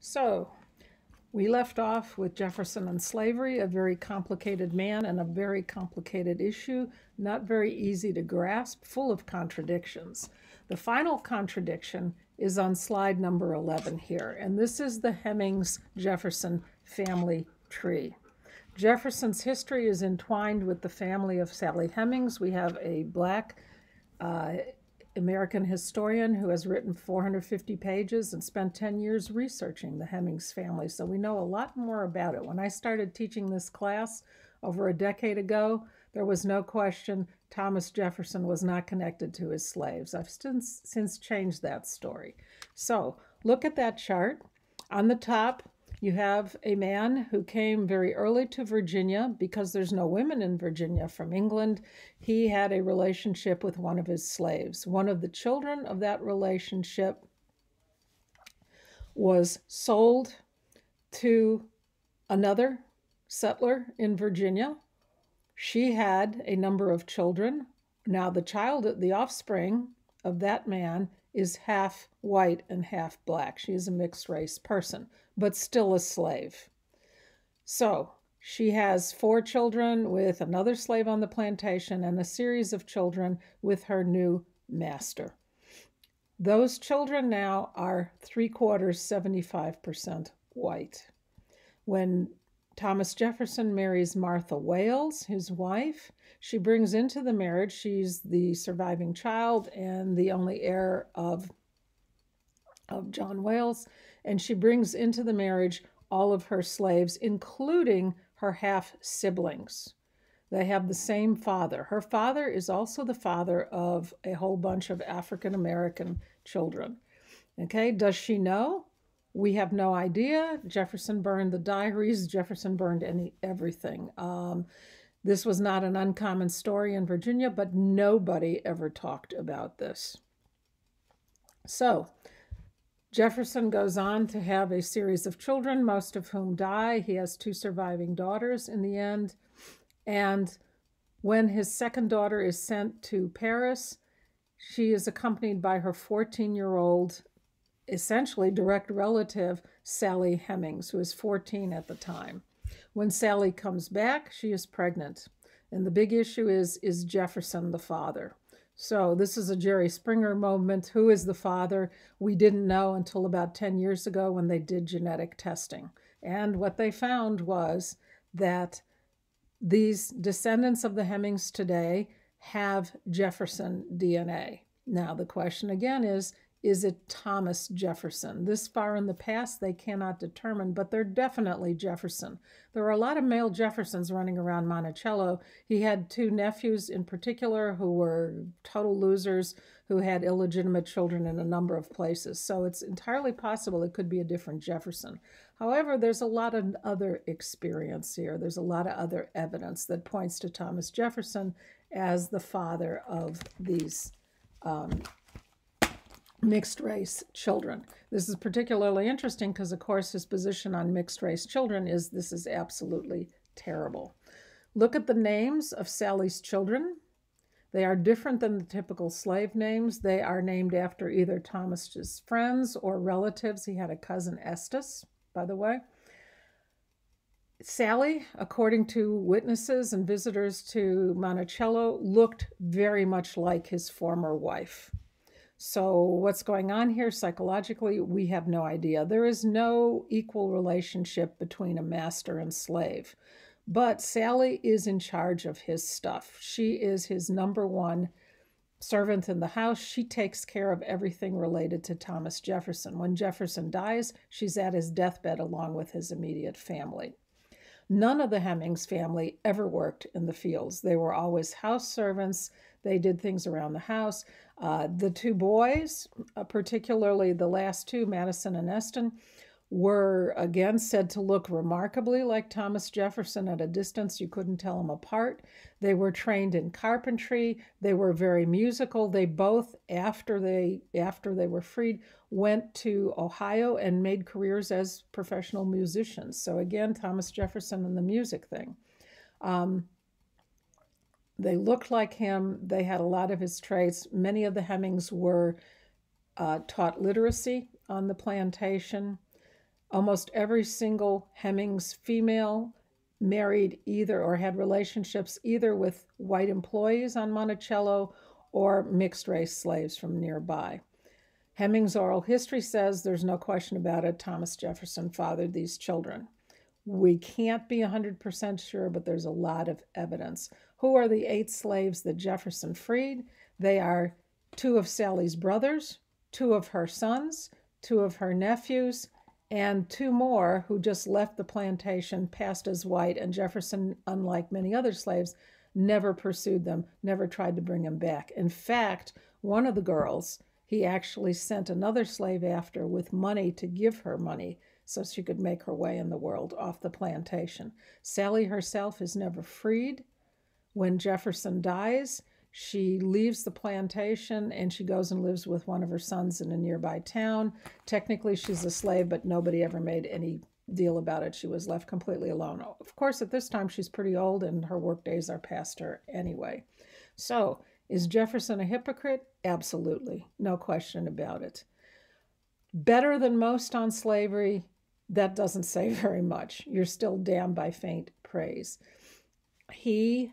So, we left off with Jefferson and slavery, a very complicated man and a very complicated issue, not very easy to grasp, full of contradictions. The final contradiction is on slide number 11 here, and this is the Hemings-Jefferson family tree. Jefferson's history is entwined with the family of Sally Hemings. We have a black American historian who has written 450 pages and spent 10 years researching the Hemings family, so we know a lot more about it. When I started teaching this class over a decade ago, there was no question Thomas Jefferson was not connected to his slaves. I've since changed that story. So look at that chart. On the top, you have a man who came very early to Virginia because there's no women in Virginia from England. He had a relationship with one of his slaves. One of the children of that relationship was sold to another settler in Virginia. She had a number of children. Now the offspring of that man is half white and half black. She is a mixed race person, but still a slave. So she has 4 children with another slave on the plantation and a series of children with her new master. Those children now are 3/4, 75% white. When Thomas Jefferson marries Martha Wales, his wife, she brings into the marriage, she's the surviving child and the only heir of John Wales, and she brings into the marriage all of her slaves, including her half-siblings. They have the same father. Her father is also the father of a whole bunch of African-American children. Okay, does she know? We have no idea. Jefferson burned the diaries. Jefferson burned everything. This was not an uncommon story in Virginia, but nobody ever talked about this. So Jefferson goes on to have a series of children, most of whom die. He has 2 surviving daughters in the end. And when his second daughter is sent to Paris, she is accompanied by her 14-year-old, essentially direct relative, Sally Hemings, who is 14 at the time. When Sally comes back, she is pregnant. And the big issue is Jefferson the father? So this is a Jerry Springer moment. Who is the father? We didn't know until about 10 years ago when they did genetic testing. And what they found was that these descendants of the Hemings today have Jefferson DNA. Now the question again is it Thomas Jefferson? This far in the past, they cannot determine, but they're definitely Jefferson. There are a lot of male Jeffersons running around Monticello. He had 2 nephews in particular who were total losers, who had illegitimate children in a number of places. So it's entirely possible it could be a different Jefferson. However, there's a lot of other experience here. There's a lot of other evidence that points to Thomas Jefferson as the father of these mixed-race children. This is particularly interesting because, of course, his position on mixed-race children is this is absolutely terrible. Look at the names of Sally's children. They are different than the typical slave names. They are named after either Thomas's friends or relatives. He had a cousin, Estes, by the way. Sally, according to witnesses and visitors to Monticello, looked very much like his former wife. So what's going on here psychologically, we have no idea. There is no equal relationship between a master and slave. But Sally is in charge of his stuff. She is his #1 servant in the house. She takes care of everything related to Thomas Jefferson. When Jefferson dies, she's at his deathbed along with his immediate family. None of the Hemings family ever worked in the fields. They were always house servants. They did things around the house. The 2 boys, particularly the last 2, Madison and Eston, were again said to look remarkably like Thomas Jefferson. At a distance, you couldn't tell them apart. They were trained in carpentry. They were very musical. They both, after they were freed, went to Ohio and made careers as professional musicians. So again, Thomas Jefferson and the music thing. They looked like him. They had a lot of his traits. Many of the Hemings were taught literacy on the plantation. Almost every single HEmings female married either or had relationships either with white employees on Monticello or mixed race slaves from nearby. HEmings' oral history says there's no question about it, Thomas Jefferson fathered these children. We can't be 100% sure, but there's a lot of evidence. Who are the 8 slaves that Jefferson freed? They are 2 of Sally's brothers, 2 of her sons, 2 of her nephews, and 2 more who just left the plantation, passed as white, and Jefferson, unlike many other slaves, never pursued them, never tried to bring them back. In fact, one of the girls, he actually sent another slave after with money to give her money so she could make her way in the world off the plantation. Sally herself is never freed. When Jefferson dies, she leaves the plantation and she goes and lives with one of her sons in a nearby town. Technically, she's a slave, but nobody ever made any deal about it. She was left completely alone. Of course, at this time, she's pretty old and her work days are past her anyway. So, is Jefferson a hypocrite? Absolutely. No question about it. Better than most on slavery? That doesn't say very much. You're still damned by faint praise. He,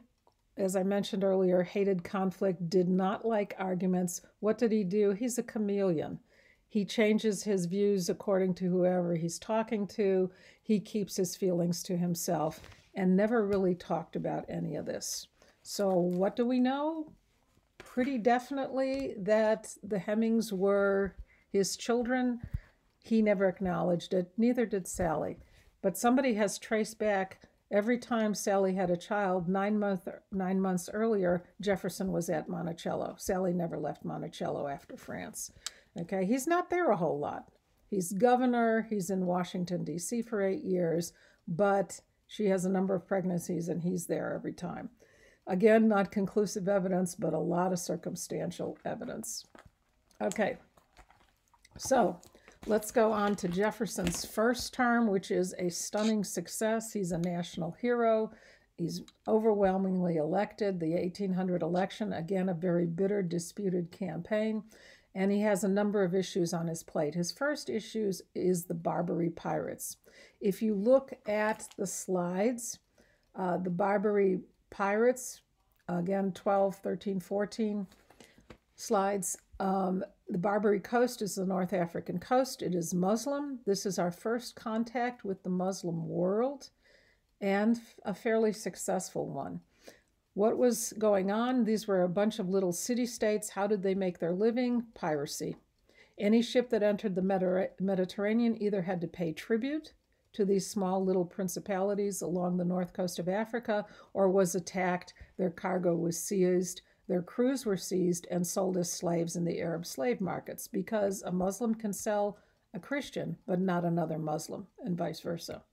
as I mentioned earlier, hated conflict, did not like arguments. What did he do? He's a chameleon. He changes his views according to whoever he's talking to. He keeps his feelings to himself and never really talked about any of this. So what do we know? Pretty definitely that the HEmings were his children. He never acknowledged it. Neither did Sally. But somebody has traced back every time Sally had a child, 9 months earlier, Jefferson was at Monticello. Sally never left Monticello after France. Okay, he's not there a whole lot. He's governor. He's in Washington, D.C. for 8 years, but she has a number of pregnancies and he's there every time. Again, not conclusive evidence, but a lot of circumstantial evidence. Okay, so let's go on to Jefferson's first term, which is a stunning success. He's a national hero. He's overwhelmingly elected. The 1800 election, again, a very bitter, disputed campaign. And he has a number of issues on his plate. His first issue is the Barbary pirates. If you look at the slides, the Barbary pirates, again, 12, 13, 14 slides. The Barbary coast is the North African coast. It is Muslim. This is our first contact with the Muslim world and a fairly successful one. What was going on? These were a bunch of little city-states. How did they make their living? Piracy. Any ship that entered the Mediterranean either had to pay tribute to these small little principalities along the north coast of Africa or was attacked. Their cargo was seized. Their crews were seized and sold as slaves in the Arab slave markets because a Muslim can sell a Christian, but not another Muslim, and vice versa.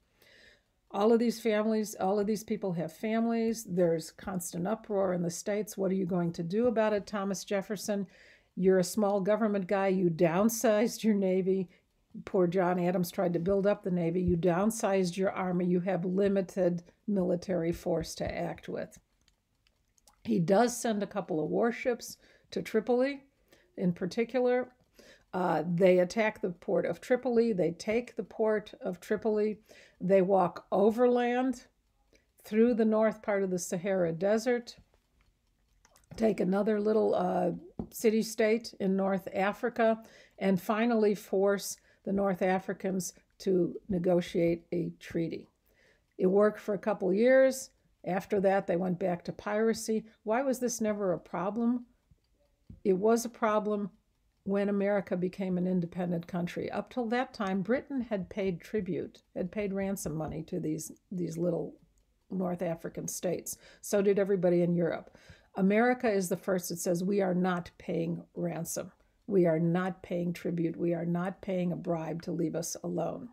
All of these families, all of these people have families. There's constant uproar in the States. What are you going to do about it, Thomas Jefferson? You're a small government guy. You downsized your Navy. Poor John Adams tried to build up the Navy. You downsized your army. You have limited military force to act with. He does send a couple of warships to Tripoli in particular. They attack the port of Tripoli. They take the port of Tripoli. They walk overland through the north part of the Sahara Desert, take another little city-state in North Africa, and finally force the North Africans to negotiate a treaty. It worked for a couple years. After that, they went back to piracy. Why was this never a problem? It was a problem when America became an independent country. Up till that time, Britain had paid tribute, had paid ransom money to these little North African states. So did everybody in Europe. America is the first that says we are not paying ransom. We are not paying tribute. We are not paying a bribe to leave us alone.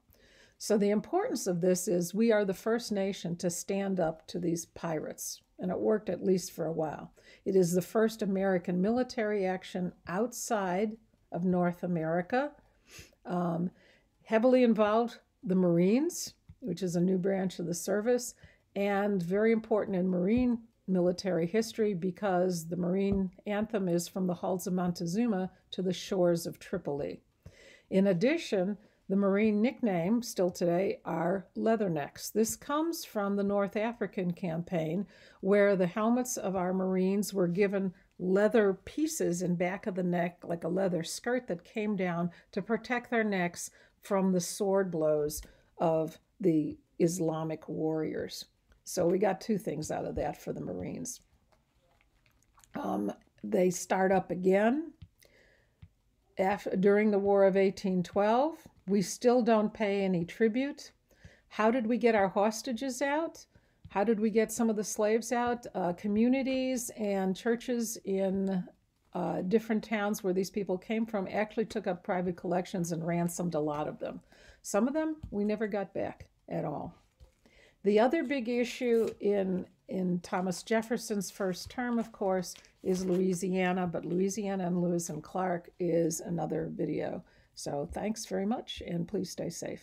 So the importance of this is we are the first nation to stand up to these pirates, and it worked at least for a while. It is the first American military action outside of North America. Heavily involved the Marines, which is a new branch of the service, and very important in Marine military history because the Marine anthem is from the halls of Montezuma to the shores of Tripoli. In addition, The Marine nickname, still today, are leathernecks. This comes from the North African campaign, where the helmets of our Marines were given leather pieces in back of the neck, like a leather skirt that came down to protect their necks from the sword blows of the Islamic warriors. So we got two things out of that for the Marines. They start up again during the War of 1812. We still don't pay any tribute. How did we get our hostages out? How did we get some of the slaves out? Communities and churches in different towns where these people came from actually took up private collections and ransomed a lot of them. Some of them we never got back at all. The other big issue in Thomas Jefferson's first term, of course, is Louisiana, but Louisiana and Lewis and Clark is another video. So thanks very much, and please stay safe.